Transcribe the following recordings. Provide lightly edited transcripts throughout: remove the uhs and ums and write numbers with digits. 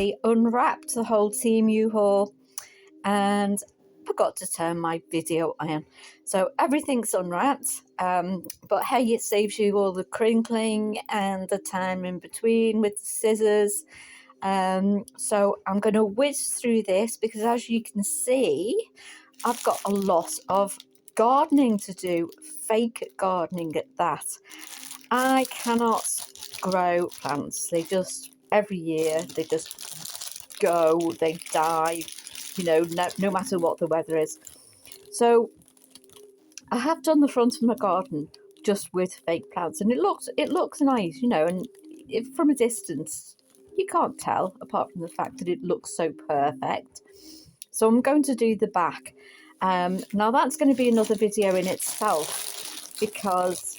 I unwrapped the whole Temu haul and forgot to turn my video on. So everything's unwrapped, but hey, it saves you all the crinkling and the time in between with the scissors. So I'm going to whiz through this because, as you can see, I've got a lot of gardening to do, fake gardening at that. I cannot grow plants. They just, every year, they just go, they die, you know, no matter what the weather is. So I have done the front of my garden just with fake plants, and it looks nice, you know, and from a distance, you can't tell, apart from the fact that it looks so perfect. So I'm going to do the back. Now that's going to be another video in itself because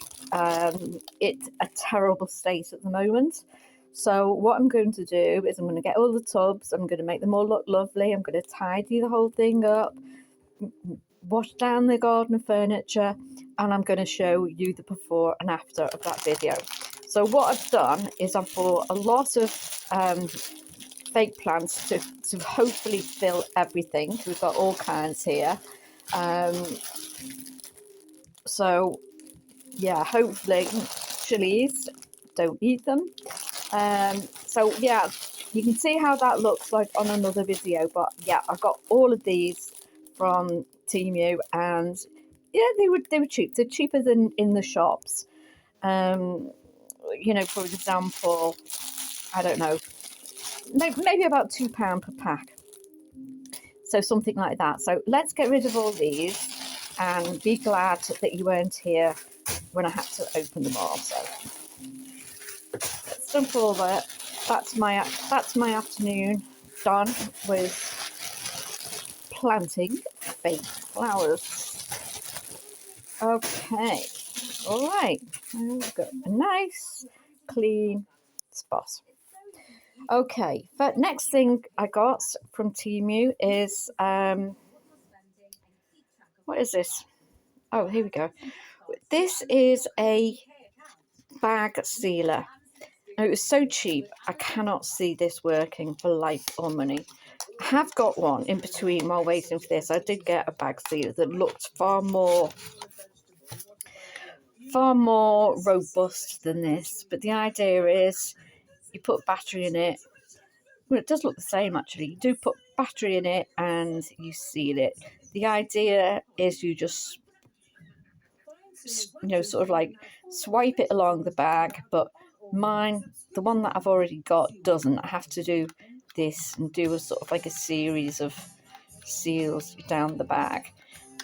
it's a terrible state at the moment. So what I'm going to do is I'm going to get all the tubs, I'm going to make them all look lovely, I'm going to tidy the whole thing up, wash down the garden furniture, and I'm going to show you the before and after of that video. So what I've done is I've bought a lot of fake plants to hopefully fill everything. We've got all kinds here. So yeah, hopefully chilies, don't eat them. So yeah, you can see how that looks like on another video, but yeah, I got all of these from Temu, and yeah, they were cheap. They're cheaper than in the shops. You know, for example, I don't know, maybe about £2 per pack. So something like that. So let's get rid of all these and be glad that you weren't here when I had to open them all. So let's dump all that. That's my afternoon done with planting fake flowers. Okay, all right. I've got a nice clean spot. Okay, but next thing I got from Temu is what is this? Oh, here we go. This is a bag sealer. Now, it was so cheap, I cannot see this working for life or money. I have got one in between while waiting for this. I did get a bag sealer that looked far more robust than this. But the idea is you put battery in it. Well, it does look the same actually. You do put battery in it and you seal it. The idea is you just, you know, sort of like swipe it along the bag, but mine, the one that I've already got, doesn't. I have to do this and do a sort of like a series of seals down the bag.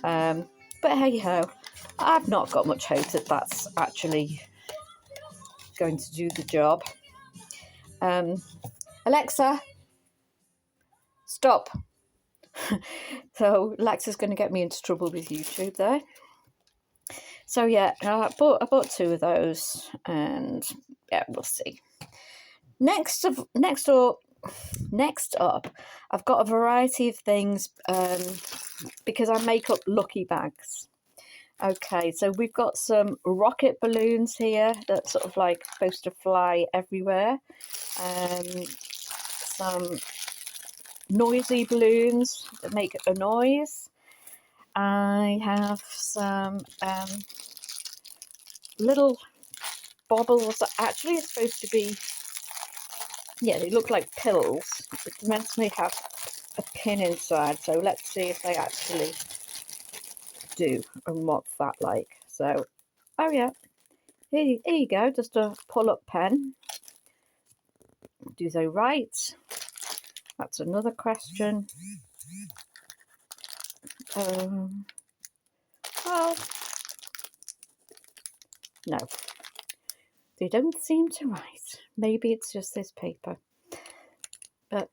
But hey ho, I've not got much hope that that's actually going to do the job. Alexa, stop. So Alexa's going to get me into trouble with YouTube there. So yeah, I bought two of those, and yeah, we'll see. Next up, I've got a variety of things because I make up lucky bags. Okay, so we've got some rocket balloons here that sort of like supposed to fly everywhere. Some noisy balloons that make a noise. I have some little baubles that actually are supposed to be, yeah, they look like pills. It's meant to have a pin inside, so let's see if they actually do and what's that like. So, oh yeah, here you go, just a pull-up pen. Do they write? That's another question. Well, no, they don't seem to write. Maybe it's just this paper. But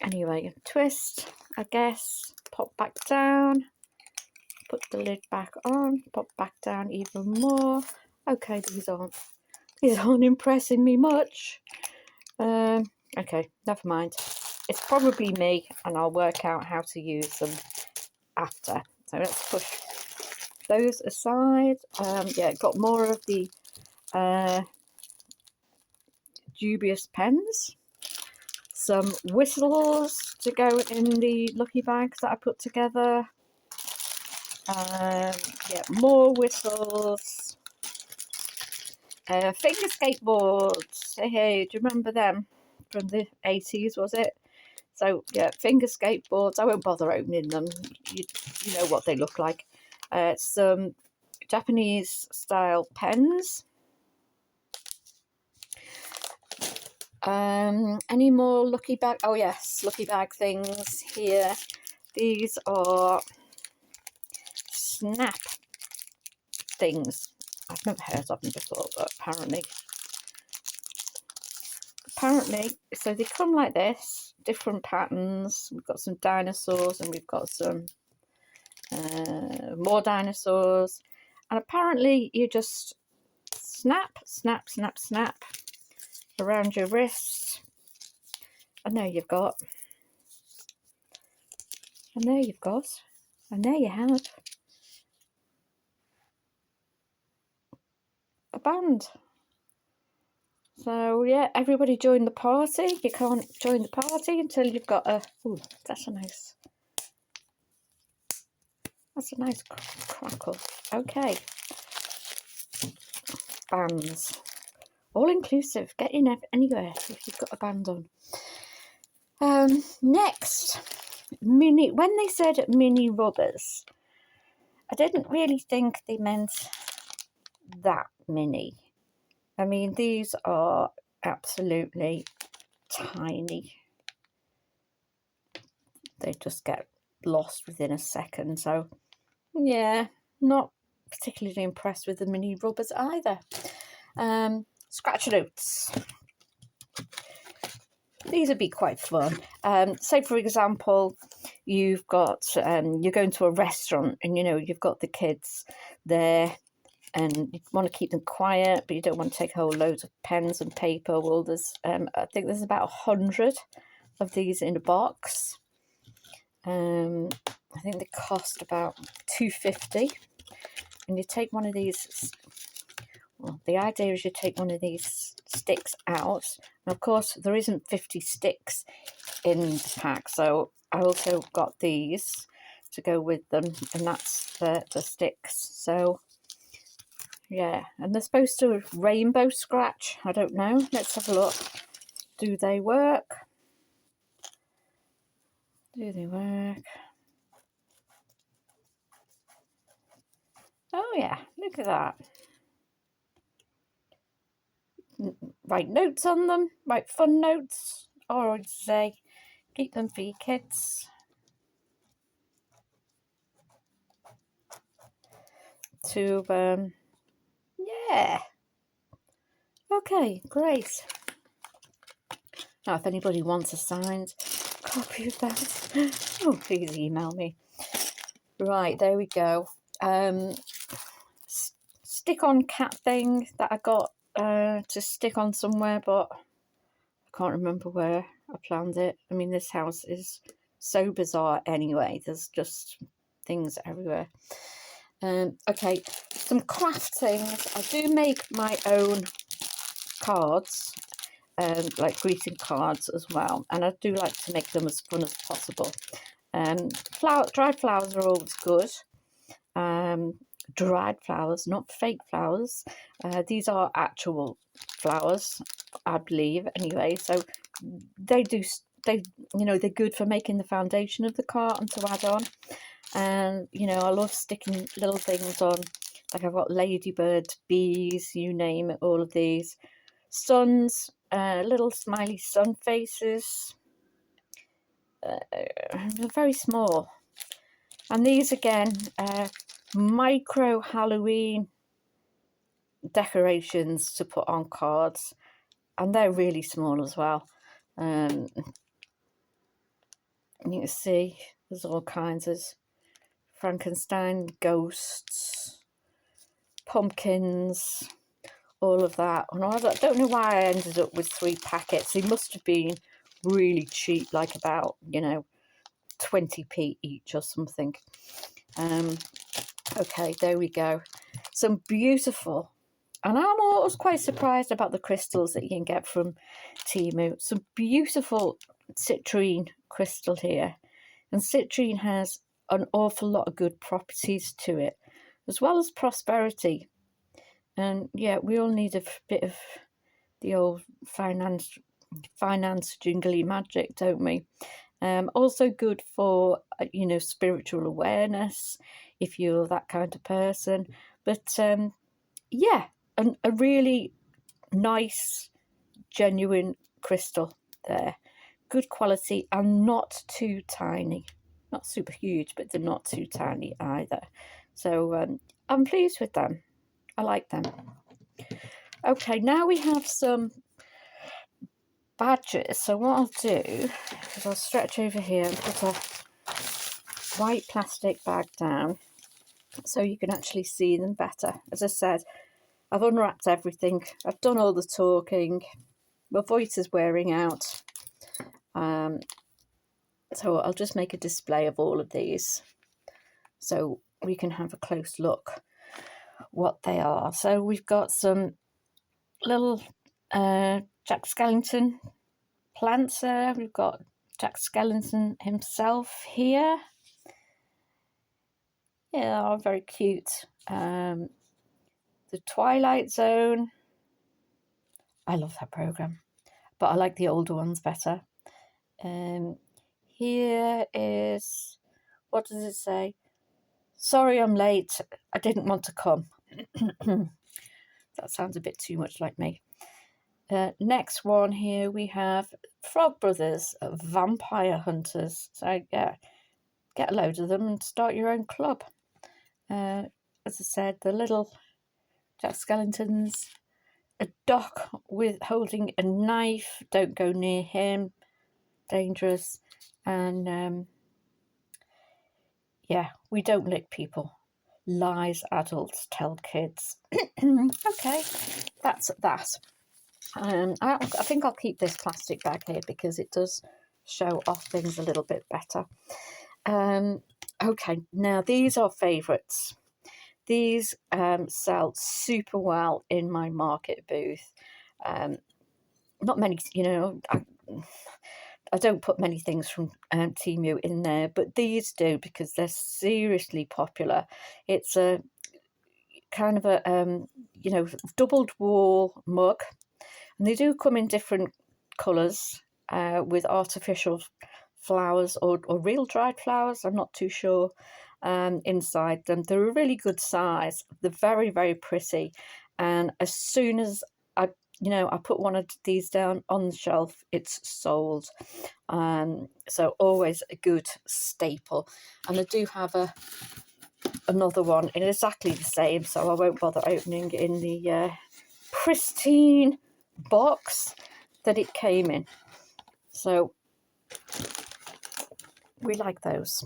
anyway, twist, I guess, pop back down, put the lid back on, pop back down even more. Okay, these aren't impressing me much. Okay, never mind. It's probably me, and I'll work out how to use them after. So let's push those aside. Yeah, got more of the dubious pens. some whistles to go in the lucky bags that I put together. Yeah, more whistles. Finger skateboards. Hey, do you remember them from the 80s, was it? So yeah, finger skateboards. I won't bother opening them. You know what they look like. Some Japanese style pens. Any more lucky bag? Oh yes, lucky bag things here. These are snap things. I've never heard of them before, but apparently, so they come like this, different patterns. We've got some dinosaurs and we've got some more dinosaurs. And apparently you just snap, snap, snap, snap around your wrist. And there you've got. And there you've got. And there you have a band. So yeah, everybody join the party. You can't join the party until you've got a... Ooh, that's a nice crackle. Okay. Bands. All inclusive. Get in anywhere if you've got a band on. Next, mini. When they said mini rubbers, I didn't really think they meant that mini. I mean, these are absolutely tiny. They just get lost within a second. So, yeah, not particularly impressed with the mini rubbers either. Scratch notes. These would be quite fun. Say, for example, you've got you're going to a restaurant and, you know, you've got the kids there and you want to keep them quiet, but you don't want to take a whole load of pens and paper. Well, there's I think there's about 100 of these in a box. I think they cost about $2.50. And you take one of these. Well, the idea is you take one of these sticks out. And of course, there isn't 50 sticks in the pack, so I also got these to go with them, and that's the sticks. So yeah, and they're supposed to rainbow scratch. I don't know. Let's have a look. Do they work? Do they work? Oh yeah, look at that. Write notes on them, write fun notes, or I'd say keep them for your kids. To yeah. Okay, great. Now, if anybody wants a signed copy of that, oh, please email me. Right, there we go. Stick-on cat thing that I got to stick on somewhere, but I can't remember where I planned it. I mean, this house is so bizarre anyway. There's just things everywhere. Okay, some craft things. I do make my own cards, like greeting cards as well, and I do like to make them as fun as possible. Dried flowers are always good. Dried flowers, not fake flowers. These are actual flowers, I believe, anyway. So they're good for making the foundation of the card and to add on. And you know, I love sticking little things on. Like I've got ladybirds, bees, you name it, all of these. Suns, little smiley sun faces. They're very small. And these again, micro Halloween decorations to put on cards, and they're really small as well. And you can see there's all kinds of Frankenstein, ghosts, pumpkins, all of that. And I don't know why I ended up with 3 packets. They must have been really cheap, like about, you know, 20p each or something. Okay, there we go. Some beautiful, and I'm always quite surprised about the crystals that you can get from Temu. Some beautiful citrine crystal here. And citrine has an awful lot of good properties to it, as well as prosperity. And yeah, we all need a bit of the old finance jingly magic, don't we? Also good for, spiritual awareness, if you're that kind of person. But yeah, a really nice, genuine crystal there. Good quality and not too tiny. Not super huge, but they're not too tiny either. So I'm pleased with them. I like them. Okay, now we have some badges. So what I'll do is I'll stretch over here and put a white plastic bag down so you can actually see them better. As I said, I've unwrapped everything. I've done all the talking. My voice is wearing out. So I'll just make a display of all of these so we can have a close look what they are. So we've got some little Jack Skellington plants there. We've got Jack Skellington himself here. Yeah, very cute. The Twilight Zone. I love that program, but I like the older ones better. Here is, what does it say? Sorry I'm late. I didn't want to come. That sounds a bit too much like me. Next one here we have Frog Brothers, Vampire Hunters. So yeah, get a load of them and start your own club. As I said, the little Jack Skellingtons. A doc with holding a knife. Don't go near him. Dangerous. And yeah, we don't lick people. Lies adults tell kids. Okay, that's that. I think I'll keep this plastic bag here because it does show off things a little bit better. Okay, now these are favourites. These sell super well in my market booth. Not many, I don't put many things from Temu in there, but these do because they're seriously popular. It's a kind of a, doubled wall mug. And they do come in different colours with artificial flowers or real dried flowers. I'm not too sure inside them. They're a really good size. They're very, very pretty. And as soon as I put one of these down on the shelf, it's sold. So always a good staple. And I do have another one in exactly the same, so I won't bother opening in the pristine box that it came in. So we like those.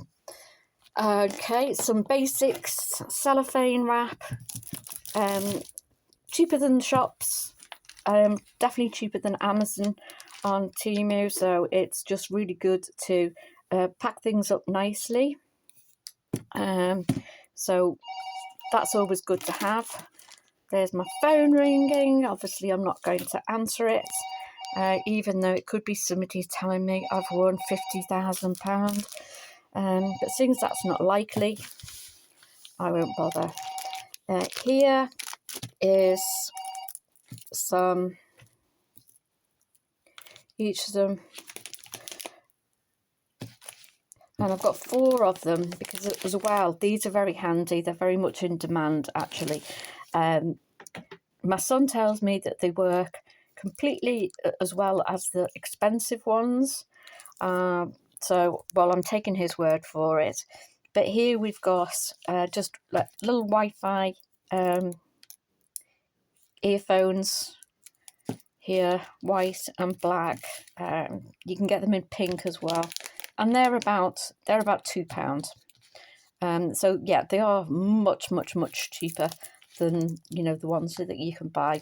Okay, some basics, cellophane wrap, cheaper than the shops, definitely cheaper than Amazon on Temu, so it's just really good to pack things up nicely. So that's always good to have. There's my phone ringing. Obviously I'm not going to answer it, even though it could be somebody telling me I've won £50,000. But since that's not likely, I won't bother. Here is some, each of them, and I've got 4 of them because as well, these are very handy. They're very much in demand, actually. My son tells me that they work completely as well as the expensive ones. So, well, I'm taking his word for it. But here we've got just like little Wi-Fi earphones here, white and black. You can get them in pink as well, and they're about £2. So yeah, they are much cheaper than the ones that you can buy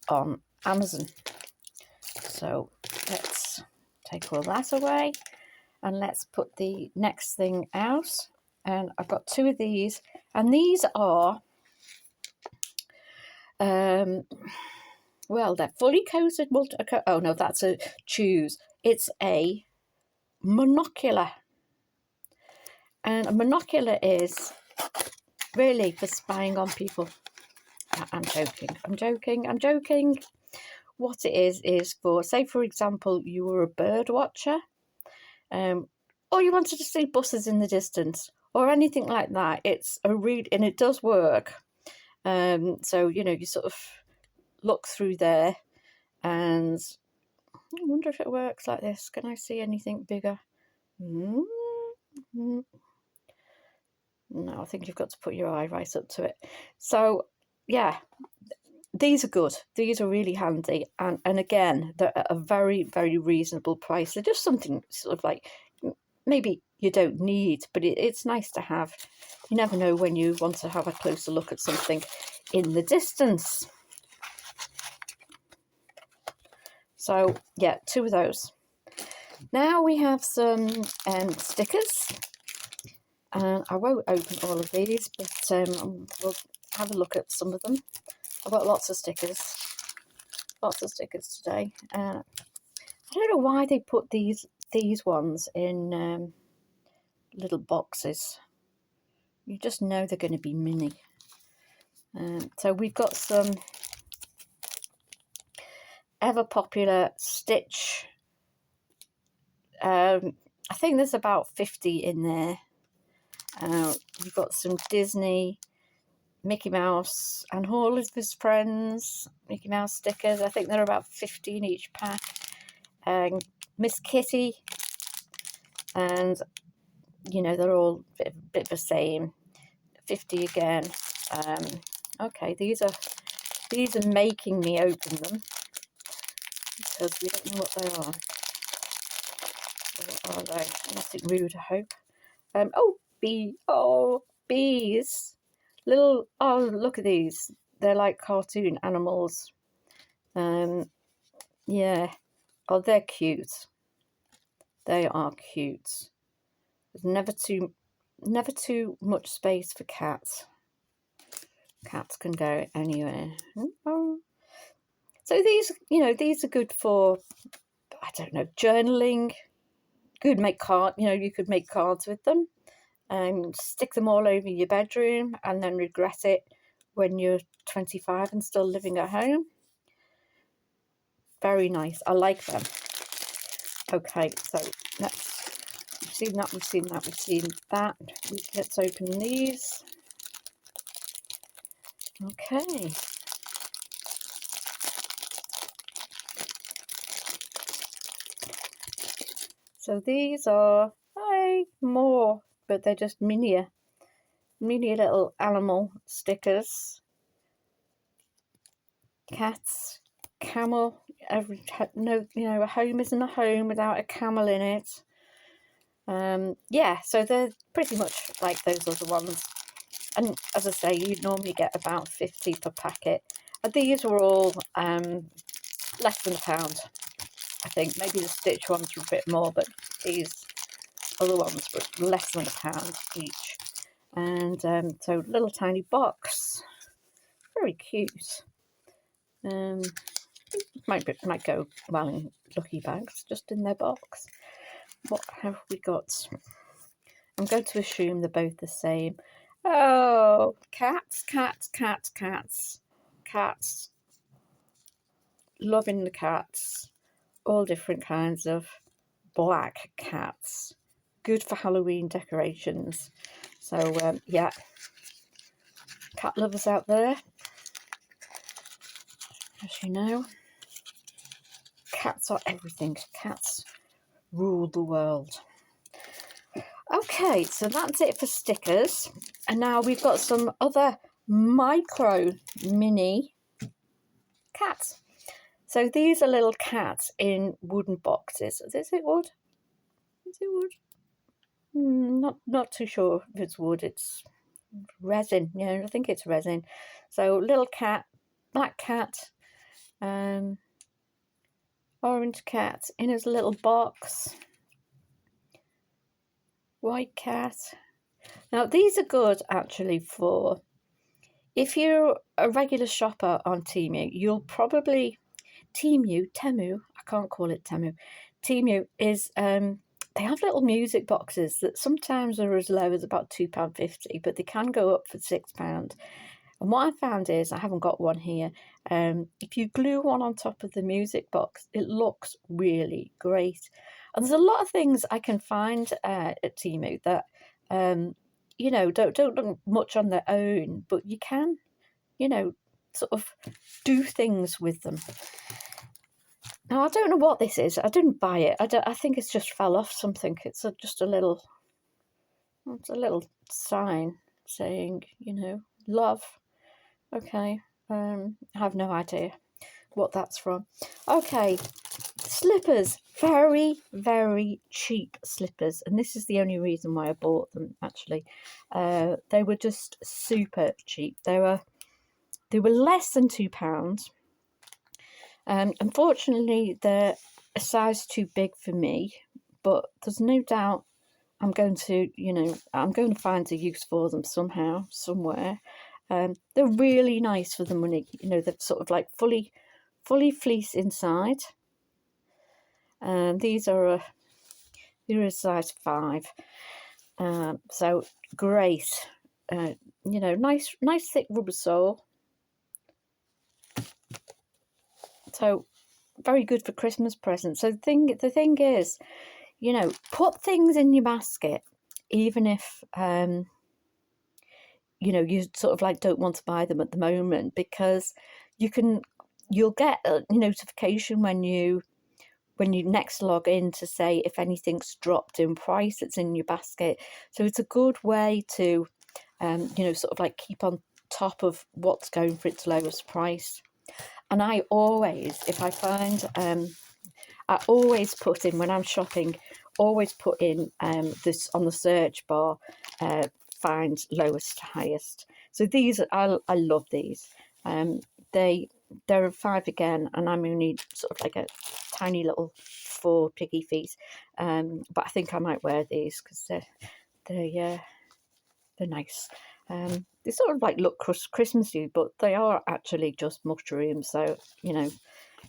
on Amazon. So let's take all that away and let's put the next thing out. And I've got 2 of these, and these are well, they're fully coated oh no, that's a choose. It's a monocular. And a monocular is really for spying on people. I'm joking. What it is for, say for example, you were a bird watcher, or you wanted to see buses in the distance, or anything like that. It's a read, and it does work. So, you know, you sort of look through there, and I wonder if it works like this. Can I see anything bigger? No, I think you've got to put your eye right up to it. So, yeah, these are good. These are really handy. And again, they're at a very, very reasonable price. They're just something sort of like maybe you don't need, but it's nice to have. You never know when you want to have a closer look at something in the distance. So, yeah, 2 of those. Now we have some stickers. And I won't open all of these, but we'll have a look at some of them. I've got lots of stickers today. I don't know why they put these ones in little boxes. You just know they're going to be mini. So we've got some ever popular Stitch. I think there's about 50 in there. We've got some Disney, Mickey Mouse and all of his friends Mickey Mouse stickers. I think they're about 50 in each pack. Miss Kitty, and you know, they're all a bit the same. 50 again. Okay, these are making me open them because we don't know what they are. What are they? Nothing rude, I hope. Bees. Little, look at these. They're like cartoon animals. Yeah. Oh, they're cute. They are cute. There's never too much space for cats. Cats can go anywhere. So these, you know, these are good for, I don't know, journaling. Good, make card. You know, you could make cards with them and stick them all over your bedroom, and then regret it when you're 25 and still living at home. Very nice. I like them. Okay, so we've seen that. Let's open these. Okay. So these are more, but they're just mini little animal stickers. Cats, camel. A home isn't a home without a camel in it. Yeah, so they're pretty much like those other ones. And as I say, you normally get about 50 per packet. And these were all less than £1. I think maybe the Stitch ones were a bit more, but these other ones were less than £1 each. And so little tiny box, very cute. Might go well in lucky bags, just in their box. What have we got? I'm going to assume they're both the same. Oh, cats. Loving the cats. All different kinds of black cats. Good for Halloween decorations. So, yeah. Cat lovers out there. As you know, cats are everything. Cats rule the world. Okay, so that's it for stickers. And now we've got some other micro mini cats. So these are little cats in wooden boxes. Is it wood? Is it wood? Not too sure if it's wood. It's resin. Yeah, I think it's resin. So little cat, black cat, orange cat in his little box. White cat. Now these are good actually for, if you're a regular shopper on Temu, you'll probably, Temu, I can't call it Temu. Temu is they have little music boxes that sometimes are as low as about £2.50, but they can go up for £6. And what I found is, I haven't got one here, if you glue one on top of the music box, it looks really great. And there's a lot of things I can find at Temu that, you know, don't look much on their own, but you can, you know, sort of do things with them. Now, I don't know what this is. I didn't buy it. I think it's just fell off something. It's just a little sign saying, you know, love. Okay, I have no idea what that's from. Okay, slippers, very, very cheap slippers, and this is the only reason why I bought them, actually. They were just super cheap. They were less than £2. Unfortunately, they're a size too big for me, but there's no doubt I'm going to, you know, I'm going to find a use for them somehow, somewhere. They're really nice for the money. You know, they're sort of like fully fleece inside. These are they're a size 5. So great. You know, nice thick rubber sole. So very good for Christmas presents. So the thing is, you know, put things in your basket, even if you know, you sort of like don't want to buy them at the moment, because you'll get a notification when you next log in to say if anything's dropped in price that's in your basket. So it's a good way to you know, sort of like keep on top of what's going for its lowest price. And I always, if I find I always put in, when I'm shopping, always put in this on the search bar, find lowest to highest. So these, I love these. They're a 5 again, and I'm only sort of like a tiny little 4 piggy feet. But I think I might wear these because they're nice. They sort of like look Christmassy, but they are actually just mushrooms. So, you know,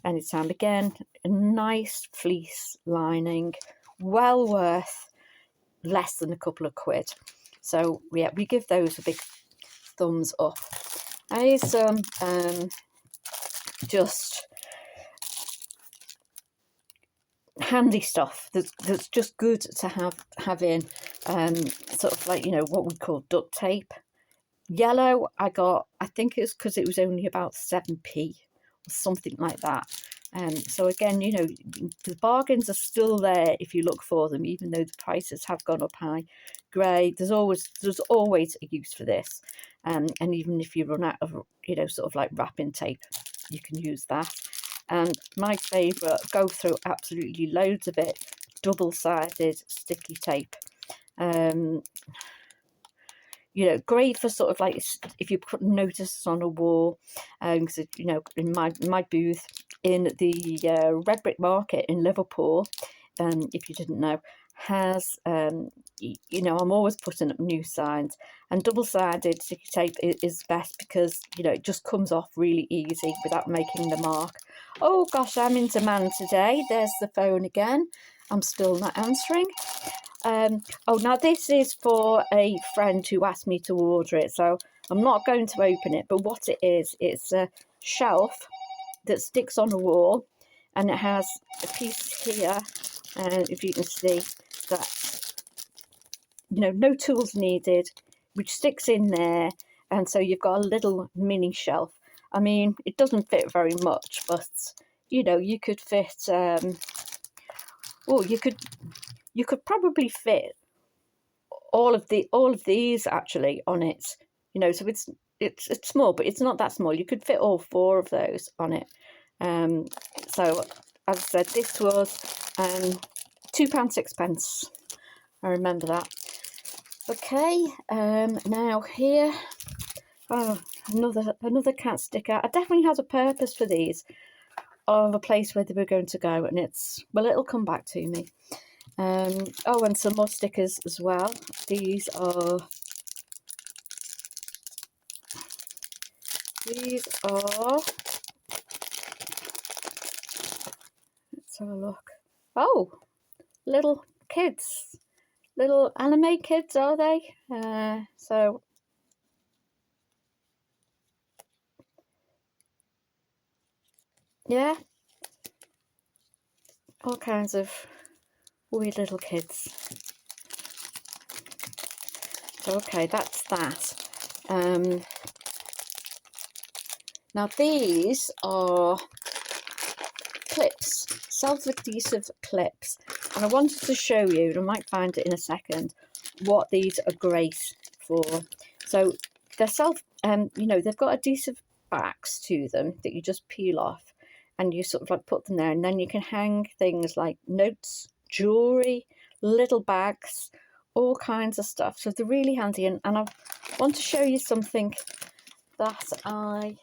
anytime. Again, a nice fleece lining, well worth less than a couple of quid. So yeah, we give those a big thumbs up. And here's some just handy stuff that's just good to have in, sort of like, you know, what we call duct tape. Yellow I got, I think it's because it was only about 7p or something like that. So again, you know, the bargains are still there if you look for them, even though the prices have gone up high. Grey, there's always a use for this. And even if you run out of, you know, sort of like wrapping tape, you can use that. And my favourite, go through absolutely loads of it, double-sided sticky tape. You know, great for sort of like if you put notices on a wall. Because you know, in my booth in the Red Brick Market in Liverpool, if you didn't know, has you know, I'm always putting up new signs, and double-sided sticky tape is best because, you know, it just comes off really easy without making the mark. Oh gosh, I'm in demand today. There's the phone again. I'm still not answering. Oh, now this is for a friend who asked me to order it, so I'm not going to open it, but what it is, it's a shelf that sticks on a wall, and it has a piece here, and if you can see that, you know, no tools needed, which sticks in there, and so you've got a little mini shelf. I mean, it doesn't fit very much, but, you know, you could fit, well, you could probably fit all of these actually on it, you know. So it's small, but it's not that small. You could fit all 4 of those on it. So as I said, this was £2.6. I remember that. Okay, now here, oh, another cat sticker. I definitely had a purpose for these, of a place where they were going to go, and it'll come back to me. Oh, and some more stickers as well. These are, let's have a look. Oh, little kids, little anime kids, are they? So yeah, all kinds of weird little kids. So okay, that's that. Now these are clips, self-adhesive clips, and I wanted to show you, and I might find it in a second, what these are great for. So they're you know, they've got adhesive backs to them that you just peel off, and you sort of like put them there, and then you can hang things like notes, jewelry, little bags, all kinds of stuff. So they're really handy, and I want to show you something that I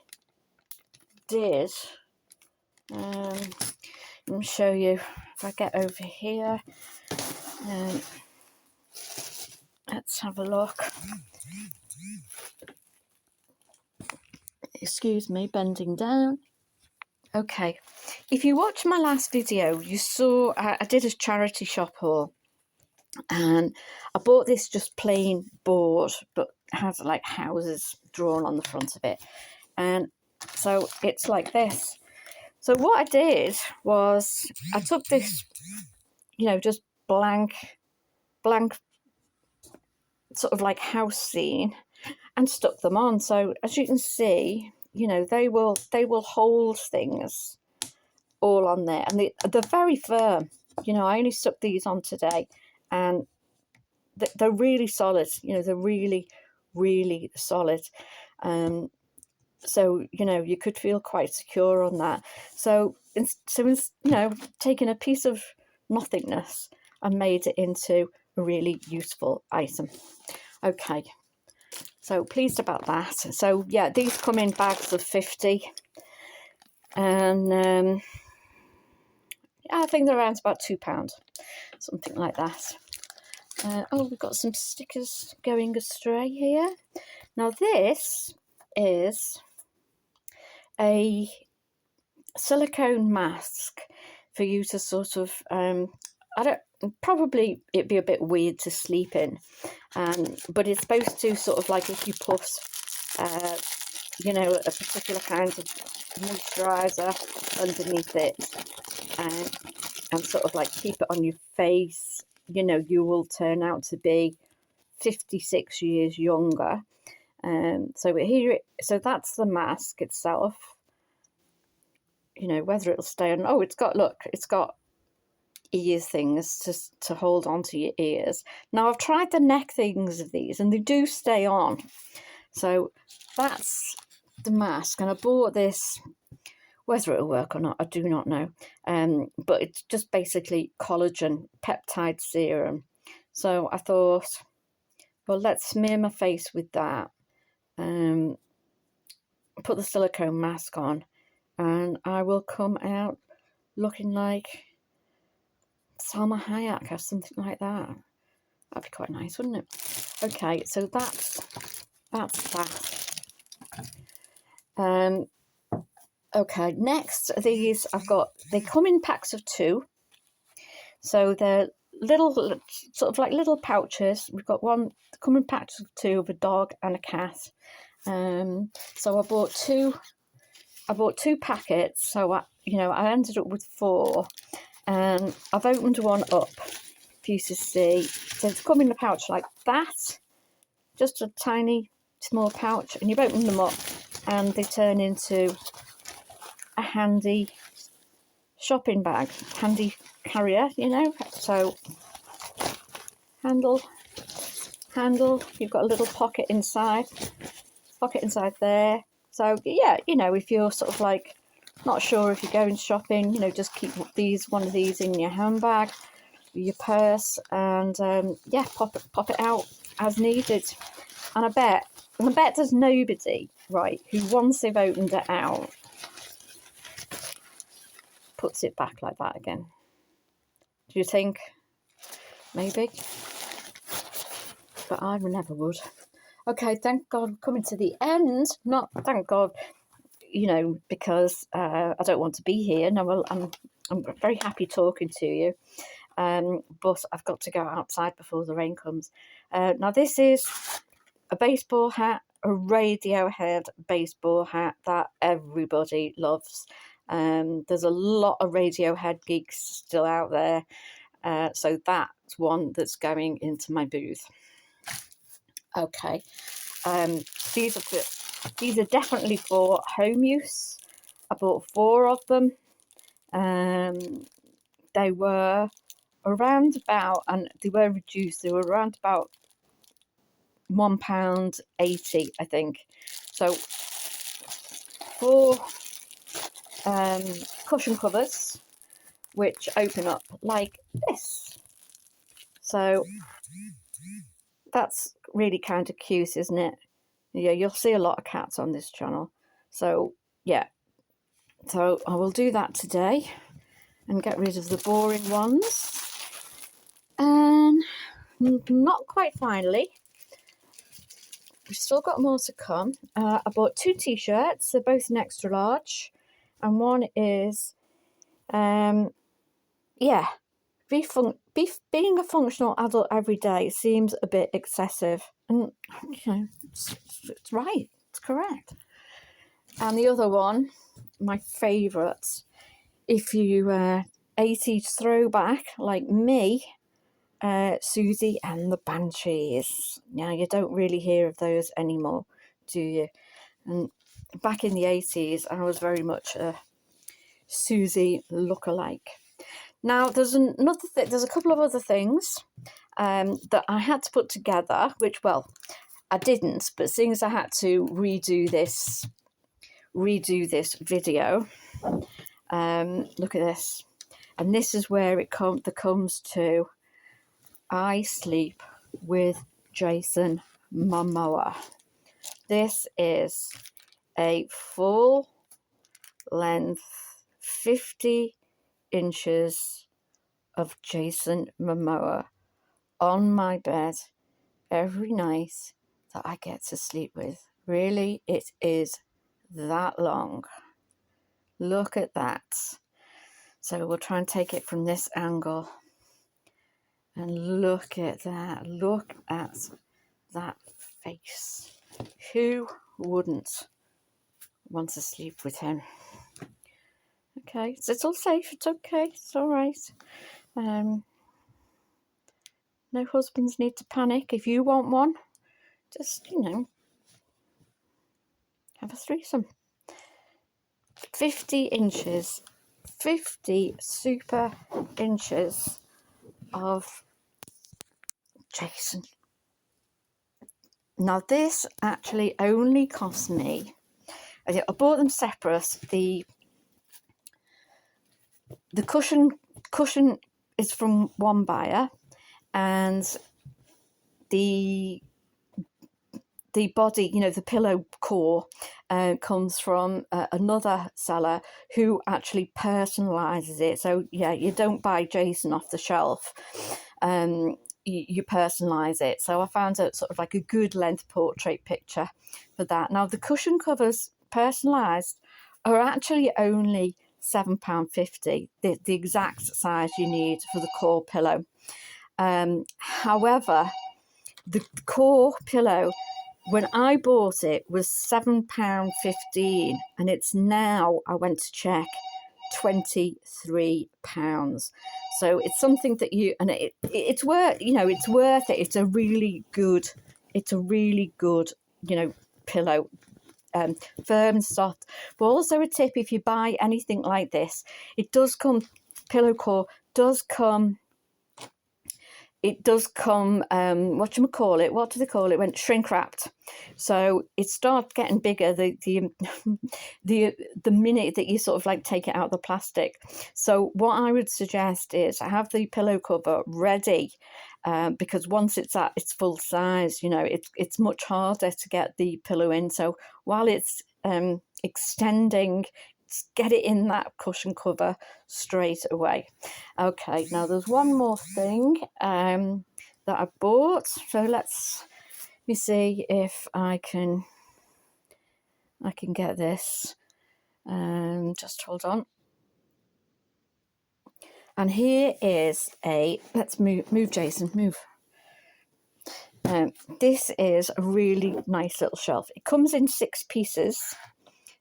did. Let me show you if I get over here. Let's have a look. Excuse me, bending down. Okay, if you watched my last video, you saw I did a charity shop haul, and I bought this just plain board, but has like houses drawn on the front of it, and so it's like this. So what I did was I took this, you know, just blank sort of like house scene, and stuck them on. So as you can see, you know, they will hold things all on there, and they're very firm. You know, I only stuck these on today, and they're really solid. You know, they're really solid. So you know, you could feel quite secure on that. So you know, taking a piece of nothingness and made it into a really useful item. Okay, so pleased about that. So yeah, these come in bags of 50, and I think they're around about £2, something like that. Oh, we've got some stickers going astray here. Now this is a silicone mask for you to sort of probably it'd be a bit weird to sleep in, but it's supposed to sort of like, if you put you know, a particular kind of moisturizer underneath it, and sort of like keep it on your face, you know, you will turn out to be 56 years younger. So here, so that's the mask itself. You know, whether it'll stay on. Oh, it's got, look, it's got ears things to hold onto your ears. Now I've tried the neck things of these, and they do stay on. So that's the mask, and I bought this. Whether it'll work or not, I do not know. But it's just basically collagen peptide serum. So I thought, well, let's smear my face with that. Put the silicone mask on, and I will come out looking like Salma Hayek or something like that. That'd be quite nice, wouldn't it? Okay, so that's that. Okay, next, these they come in packs of 2. So they're little, sort of like little pouches. We've got one, come in packs of 2 of a dog and a cat. So I bought two packets. So I ended up with 4, and I've opened one up for you to see. So it's come in a pouch like that, just a tiny small pouch, and you've opened them up, and they turn into a handy shopping bag, handy carrier, you know. So handle, you've got a little pocket inside there. So yeah, you know, if you're sort of like not sure if you're going shopping, you know, just keep one of these in your handbag, your purse, and yeah, pop it out as needed. And I bet there's nobody, right, who once they've opened it out puts it back like that again. Do you think? Maybe. But I never would. Okay, thank God I'm coming to the end. Not thank God, you know, because I don't want to be here. No, well, I'm very happy talking to you. but I've got to go outside before the rain comes. Now this is a baseball hat, a Radiohead baseball hat that everybody loves. There's a lot of Radiohead geeks still out there, so that's one that's going into my booth. Okay, these are definitely for home use. I bought 4 of them. They were around about, and they were reduced. They were around about £1.80, I think. So 4 cushion covers, which open up like this. So that's really kind of cute, isn't it? Yeah, you'll see a lot of cats on this channel. So yeah, so I will do that today and get rid of the boring ones. And not quite finally, we've still got more to come. I bought 2 t-shirts. They're both an extra large, and one is yeah, being a functional adult every day seems a bit excessive, and you know, it's right, it's correct. And the other one, my favourite, if you 80s throwback like me, Susie and the Banshees. Now, you don't really hear of those anymore, do you? And back in the 80s, I was very much a Susie lookalike. Now, there's there's a couple of other things that I had to put together, which, well, I didn't, but seeing as I had to redo this video, look at this, and this is where it comes to. I sleep with Jason Momoa. This is a full length 50 inches of Jason Momoa on my bed every night that I get to sleep with. Really, it is that long. Look at that. So we'll try and take it from this angle. And look at that. Look at that face. Who wouldn't want to sleep with him? Okay, so it's all safe. It's okay. It's all right. No husbands need to panic. If you want one, just, you know, have a threesome. 50 inches. 50 super inches of Jason. Now, this actually only cost me, I bought them separate. The cushion is from one buyer, and the body, you know, the pillow core, comes from another seller who actually personalizes it. So yeah, you don't buy Jason off the shelf. You personalize it. So I found a sort of like a good length portrait picture for that. Now, the cushion covers personalized are actually only £7.50, the exact size you need for the core pillow. However, the core pillow, when I bought it, was £7.15, and it's now, I went to check, £23. So it's something that it's worth, you know, it's worth it. It's a really good, you know, pillow, firm, soft. But also a tip, if you buy anything like this, it does come, pillow core does come. It does come, what do they call it, when shrink wrapped. So it starts getting bigger the minute that you sort of like take it out of the plastic. So what I would suggest is have the pillow cover ready, because once it's at its full size, you know, it's much harder to get the pillow in. So while it's extending, get it in that cushion cover straight away. Okay, now there's one more thing that I bought. So let me see if I can get this. Just hold on. And here is a, let's move Jason, move. This is a really nice little shelf. It comes in 6 pieces,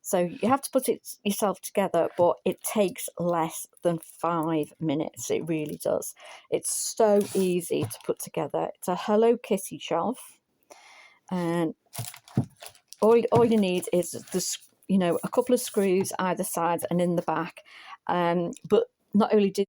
so you have to put it yourself together, but it takes less than 5 minutes. It really does. It's so easy to put together. It's a Hello Kitty shelf, and all you need is a couple of screws either side and in the back. But not only did